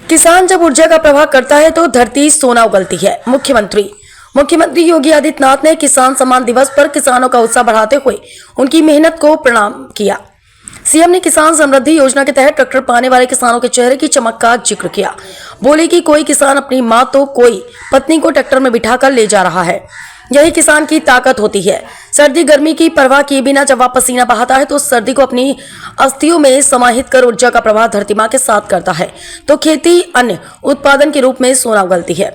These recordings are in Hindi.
किसान जब ऊर्जा का प्रवाह करता है तो धरती सोना उगलती है। मुख्यमंत्री योगी आदित्यनाथ ने किसान सम्मान दिवस पर किसानों का उत्साह बढ़ाते हुए उनकी मेहनत को प्रणाम किया। सीएम ने किसान समृद्धि योजना के तहत ट्रैक्टर पाने वाले किसानों के चेहरे की चमक का जिक्र किया। बोले कि कोई किसान अपनी मां तो कोई पत्नी को ट्रैक्टर में बिठाकर ले जा रहा है। यही किसान की ताकत होती है। सर्दी गर्मी की परवाह किए बिना जब वह पसीना बहाता है तो सर्दी को अपनी अस्थियों में समाहित कर ऊर्जा का प्रवाह धरती मां के साथ करता है तो खेती अन्न उत्पादन के रूप में सोना उगलती है।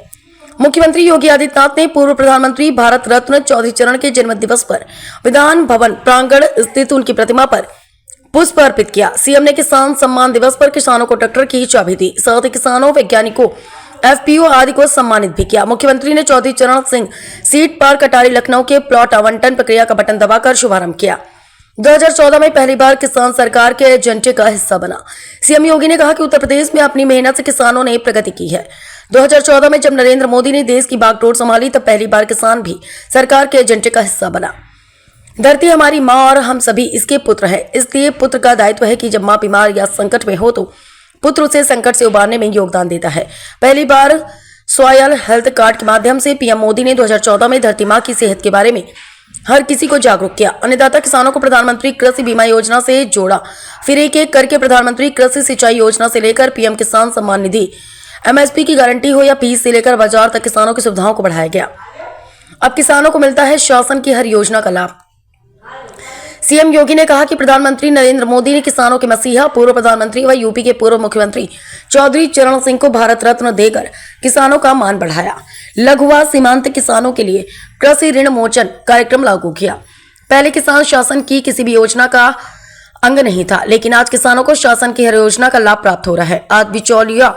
मुख्यमंत्री योगी आदित्यनाथ ने पूर्व प्रधानमंत्री भारत रत्न चौधरी चरण के जन्म दिवस पर विधान भवन प्रांगण स्थित उनकी प्रतिमा पर पुष्प अर्पित किया। सीएम ने किसान सम्मान दिवस पर किसानों को ट्रैक्टर की चाबी दी, साथ ही किसानों, वैज्ञानिकों, एफपीओ आदि को सम्मानित भी किया। मुख्यमंत्री ने चौधरी चरण सिंह सीट पार्क कटारी लखनऊ के प्लॉट आवंटन प्रक्रिया का बटन दबाकर शुभारंभ किया। 2014 में पहली बार किसान सरकार के एजेंडे का हिस्सा बना। सीएम योगी ने कहा कि उत्तर प्रदेश में अपनी मेहनत से किसानों ने प्रगति की है। 2014 में जब नरेंद्र मोदी ने देश की बागडोर संभाली तब पहली बार किसान भी सरकार के एजेंडे का हिस्सा बना। धरती हमारी माँ और हम सभी इसके पुत्र हैं, इसलिए पुत्र का दायित्व है कि जब माँ बीमार या संकट में हो तो पुत्र उसे संकट से उबारने में योगदान देता है। पहली बार सॉयल हेल्थ कार्ड के माध्यम से पीएम मोदी ने 2014 में धरती माँ की सेहत के बारे में हर किसी को जागरूक किया। अन्नदाता किसानों को प्रधानमंत्री कृषि बीमा योजना से जोड़ा, फिर एक एक करके प्रधानमंत्री कृषि सिंचाई योजना से लेकर पीएम किसान सम्मान निधि, एमएसपी की गारंटी हो या बीज से लेकर बाजार तक किसानों की सुविधाओं को बढ़ाया गया। अब किसानों को मिलता है शासन की हर योजना का लाभ। सीएम योगी ने कहा कि प्रधानमंत्री नरेंद्र मोदी ने किसानों के मसीहा पूर्व प्रधानमंत्री व यूपी के पूर्व मुख्यमंत्री चौधरी चरण सिंह को भारत रत्न देकर किसानों का मान बढ़ाया। लघु व सीमांत किसानों के लिए कृषि ऋण मोचन कार्यक्रम लागू किया। पहले किसान शासन की किसी भी योजना का अंग नहीं था, लेकिन आज किसानों को शासन की हर योजना का लाभ प्राप्त हो रहा है। आज बिचौलिया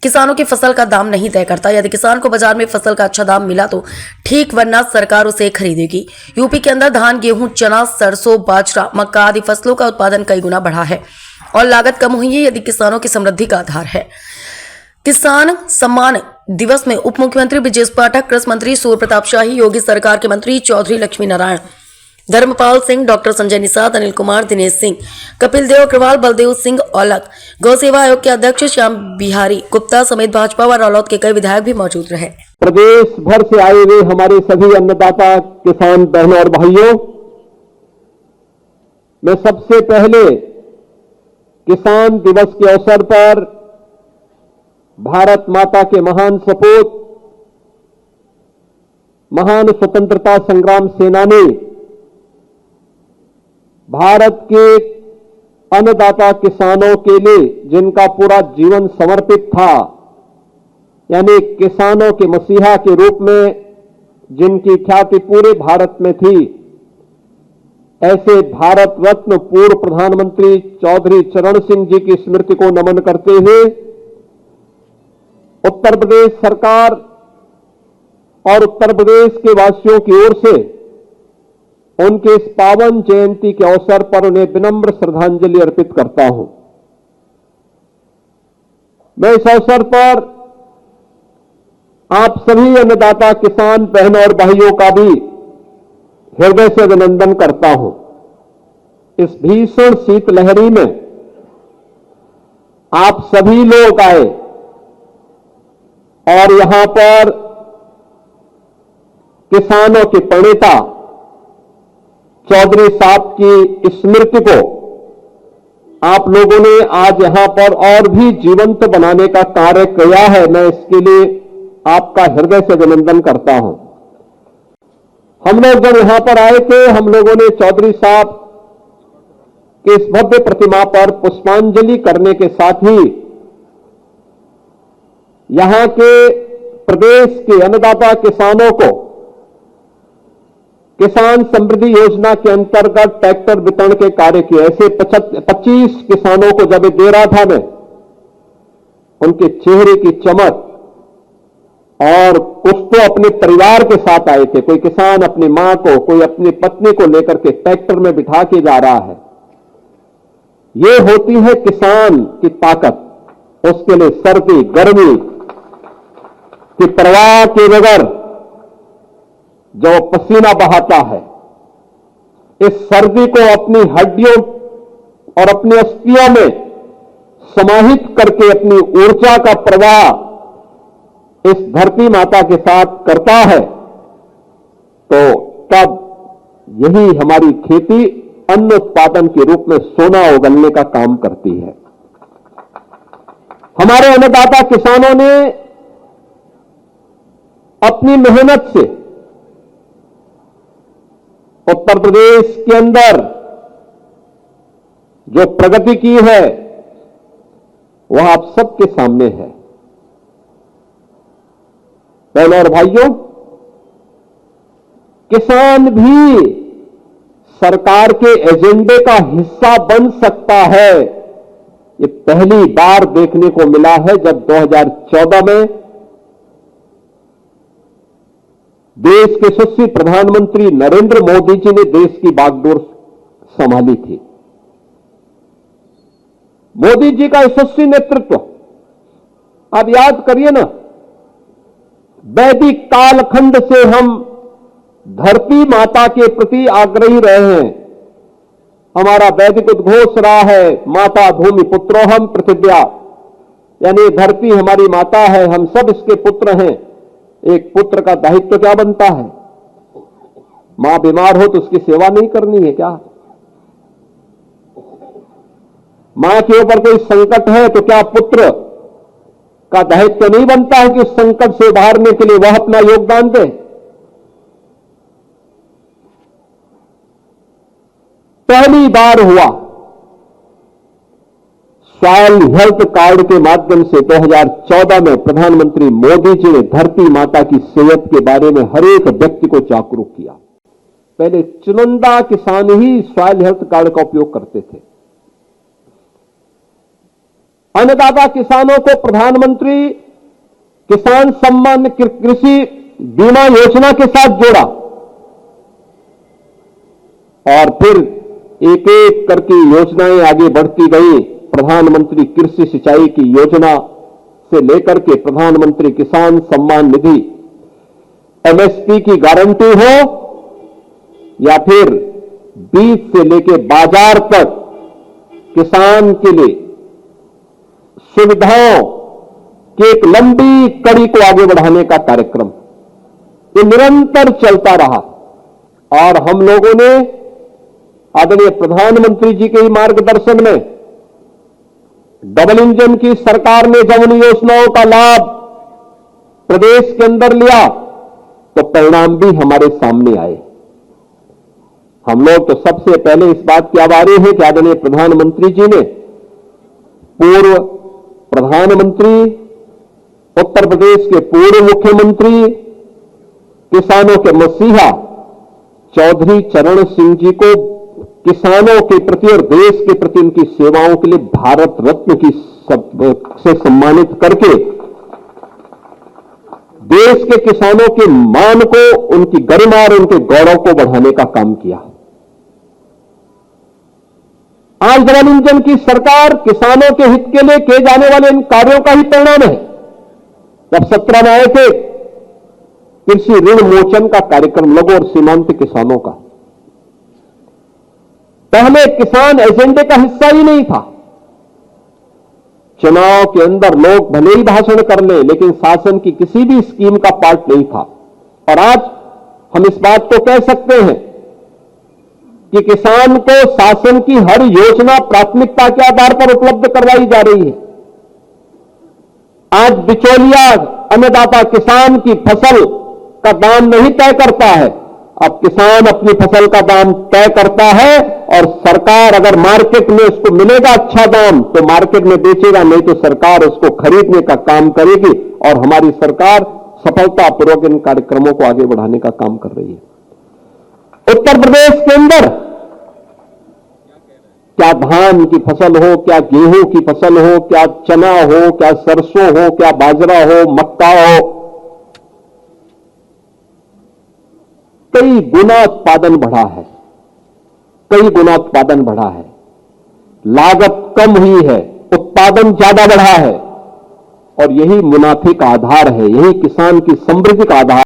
किसानों की फसल का दाम नहीं तय करता। यदि किसान को बाजार में फसल का अच्छा दाम मिला तो ठीक, वरना सरकार उसे खरीदेगी। यूपी के अंदर धान, गेहूं, चना, सरसों, बाजरा, मक्का आदि फसलों का उत्पादन कई गुना बढ़ा है और लागत कम हुई है। यदि किसानों की समृद्धि का आधार है। किसान सम्मान दिवस में उप मुख्यमंत्री ब्रजेश पाठक, कृषि मंत्री सूर्य प्रताप शाही, योगी सरकार के मंत्री चौधरी लक्ष्मी नारायण, धर्मपाल सिंह, डॉक्टर संजय निषाद, अनिल कुमार, दिनेश सिंह, कपिल देव अग्रवाल, बलदेव सिंह औलख, गौ सेवा आयोग के अध्यक्ष श्याम बिहारी गुप्ता समेत भाजपा व रालोद के कई विधायक भी मौजूद रहे। प्रदेश भर से आए हुए हमारे सभी अन्नदाता किसान बहनों और भाइयों, मैं सबसे पहले किसान दिवस के अवसर पर भारत माता के महान सपूत, महान स्वतंत्रता संग्राम सेनानी, भारत के अन्नदाता किसानों के लिए जिनका पूरा जीवन समर्पित था, यानी किसानों के मसीहा के रूप में जिनकी ख्याति पूरे भारत में थी, ऐसे भारत रत्न पूर्व प्रधानमंत्री चौधरी चरण सिंह जी की स्मृति को नमन करते हुए उत्तर प्रदेश सरकार और उत्तर प्रदेश के वासियों की ओर से उनके इस पावन जयंती के अवसर पर उन्हें विनम्र श्रद्धांजलि अर्पित करता हूं। मैं इस अवसर पर आप सभी अन्नदाता किसान बहनों और भाइयों का भी हृदय से अभिनंदन करता हूं। इस भीषण शीतलहरी में आप सभी लोग आए और यहां पर किसानों के प्रणेता चौधरी साहब की स्मृति को आप लोगों ने आज यहां पर और भी जीवंत बनाने का कार्य किया है। मैं इसके लिए आपका हृदय से अभिनंदन करता हूं। हम लोग जब यहां पर आए थे, हम लोगों ने चौधरी साहब के इस भव्य प्रतिमा पर पुष्पांजलि करने के साथ ही यहां के प्रदेश के अन्नदाता किसानों को किसान समृद्धि योजना के अंतर्गत ट्रैक्टर वितरण के कार्य किए। ऐसे 25 किसानों को जब दे रहा था मैं, उनके चेहरे की चमक, और कुछ तो अपने परिवार के साथ आए थे। कोई किसान अपनी मां को, कोई अपनी पत्नी को लेकर के ट्रैक्टर में बिठा के जा रहा है। ये होती है किसान की ताकत। उसके लिए सर्दी गर्मी की परवाह के बगैर जो पसीना बहाता है, इस सर्दी को अपनी हड्डियों और अपनी अस्थियों में समाहित करके अपनी ऊर्जा का प्रवाह इस धरती माता के साथ करता है, तो तब यही हमारी खेती अन्न उत्पादन के रूप में सोना उगलने का काम करती है। हमारे अन्नदाता किसानों ने अपनी मेहनत से उत्तर प्रदेश के अंदर जो प्रगति की है वह आप सबके सामने है। बहनों और भाइयों, किसान भी सरकार के एजेंडे का हिस्सा बन सकता है। ये पहली बार देखने को मिला है जब 2014 में देश के यशस्वी प्रधानमंत्री नरेंद्र मोदी जी ने देश की बागडोर संभाली थी। मोदी जी का यशस्वी नेतृत्व, आप याद करिए ना, वैदिक कालखंड से हम धरती माता के प्रति आग्रही रहे हैं। हमारा वैदिक उद्घोष रहा है, माता भूमि पुत्रोहम पृथिव्या, यानी धरती हमारी माता है, हम सब इसके पुत्र हैं। एक पुत्र का दायित्व क्या बनता है? मां बीमार हो तो उसकी सेवा नहीं करनी है क्या? मां के ऊपर कोई संकट है तो क्या पुत्र का दायित्व नहीं बनता है कि उस संकट से उबारने के लिए वह अपना योगदान दे? पहली बार हुआ सॉइल हेल्थ कार्ड के माध्यम से 2014 में प्रधानमंत्री मोदी जी ने धरती माता की सेहत के बारे में हर एक व्यक्ति को जागरूक किया। पहले चुनिंदा किसान ही सॉइल हेल्थ कार्ड का उपयोग करते थे। अन्नदाता किसानों को प्रधानमंत्री किसान सम्मान कृषि बीमा योजना के साथ जोड़ा और फिर एक एक करके योजनाएं आगे बढ़ती गई। प्रधानमंत्री कृषि सिंचाई की योजना से लेकर के प्रधानमंत्री किसान सम्मान निधि, एमएसपी की गारंटी हो या फिर बीज से लेकर बाजार तक किसान के लिए सुविधाओं की एक लंबी कड़ी को आगे बढ़ाने का कार्यक्रम, ये निरंतर चलता रहा। और हम लोगों ने आदरणीय प्रधानमंत्री जी के मार्गदर्शन में डबल इंजन की सरकार ने जब उन योजनाओं का लाभ प्रदेश के अंदर लिया तो परिणाम भी हमारे सामने आए। हम लोग तो सबसे पहले इस बात के आभारी हैं कि आदरणीय प्रधानमंत्री जी ने पूर्व प्रधानमंत्री, उत्तर प्रदेश के पूर्व मुख्यमंत्री, किसानों के मसीहा चौधरी चरण सिंह जी को किसानों के प्रति और देश के प्रति उनकी सेवाओं के लिए भारत रत्न से सम्मानित करके देश के किसानों के मान को, उनकी गरिमा और उनके गौरव को बढ़ाने का काम किया। आज डबल इंजन की सरकार किसानों के हित के लिए किए जाने वाले इन कार्यों का ही परिणाम है। जब 17 में आए थे कृषि ऋण मोचन का कार्यक्रम लघु और सीमांत किसानों का, पहले किसान एजेंडे का हिस्सा ही नहीं था। चुनाव के अंदर लोग भले ही भाषण कर ले लेकिन शासन की किसी भी स्कीम का पार्ट नहीं था। और आज हम इस बात को कह सकते हैं कि किसान को शासन की हर योजना प्राथमिकता के आधार पर उपलब्ध करवाई जा रही है। आज बिचौलिया अन्नदाता किसान की फसल का दाम नहीं तय करता है, अब किसान अपनी फसल का दाम तय करता है और सरकार अगर मार्केट में उसको मिलेगा अच्छा दाम तो मार्केट में बेचेगा, नहीं तो सरकार उसको खरीदने का काम करेगी। और हमारी सरकार सफलतापूर्वक इन कार्यक्रमों को आगे बढ़ाने का काम कर रही है। उत्तर प्रदेश के अंदर क्या धान की फसल हो, क्या गेहूं की फसल हो, क्या चना हो, क्या सरसों हो, क्या बाजरा हो, मक्का हो, कई गुना उत्पादन बढ़ा है, कई गुना उत्पादन बढ़ा है। लागत कम हुई है, उत्पादन ज्यादा बढ़ा है और यही मुनाफे का आधार है, यही किसान की समृद्धि का आधार